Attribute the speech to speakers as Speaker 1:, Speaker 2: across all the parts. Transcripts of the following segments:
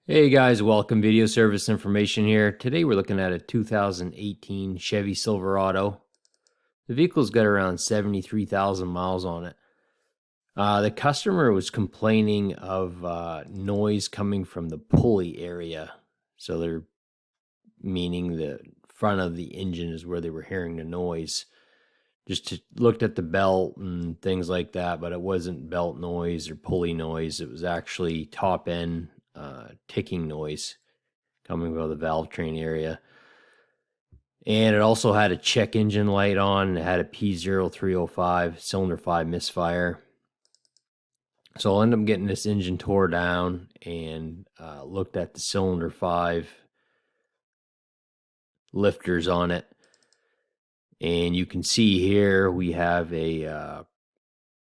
Speaker 1: Hey guys, welcome. Video service information here. Today we're looking at a 2018 Chevy Silverado. The vehicle's got around 73,000 miles on it. The customer was complaining of noise coming from the pulley area. So they're meaning the front of the engine is where they were hearing the noise. Looked at the belt and things like that, but it wasn't belt noise or pulley noise. It was actually top end ticking noise coming from the valvetrain area. And it also had a check engine light on. It had a P0305 cylinder 5 misfire. So I'll end up getting this engine tore down and looked at the cylinder 5 lifters on it. And you can see here we have a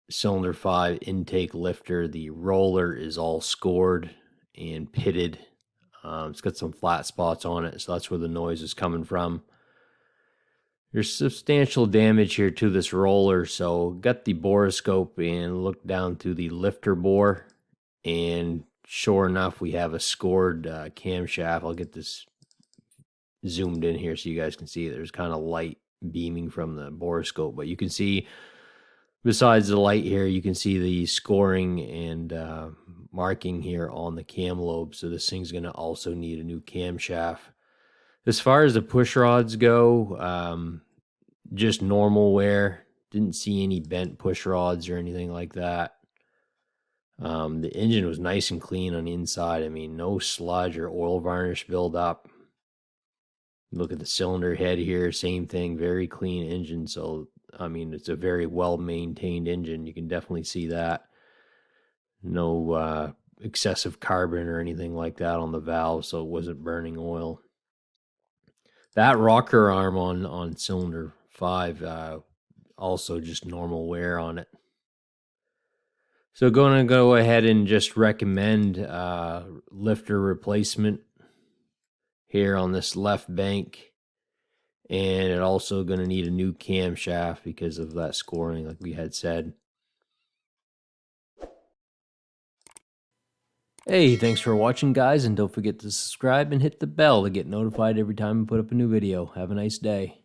Speaker 1: cylinder 5 intake lifter. The roller is all scored and pitted. It's got some flat spots on it, so that's where the noise is coming from. There's substantial damage here to this roller, so got the borescope and looked down through the lifter bore, and sure enough, we have a scored camshaft. I'll get this zoomed in here so you guys can see there's kind of light beaming from the borescope, but you can see besides the light here, you can see the scoring and marking here on the cam lobe, so this thing's going to also need a new camshaft. As far as the push rods go, just normal wear. Didn't see any bent push rods or anything like that. The engine was nice and clean on the inside. I mean, no sludge or oil varnish buildup. Look at the cylinder head here, same thing, very clean engine. So, I mean, it's a very well-maintained engine. You can definitely see that. No excessive carbon or anything like that on the valve, so it wasn't burning oil. That rocker arm on cylinder 5, also just normal wear on it. So going to go ahead and just recommend lifter replacement here on this left bank. And it also going to need a new camshaft because of that scoring like we had said. Hey, thanks for watching guys, and don't forget to subscribe and hit the bell to get notified every time I put up a new video. Have a nice day.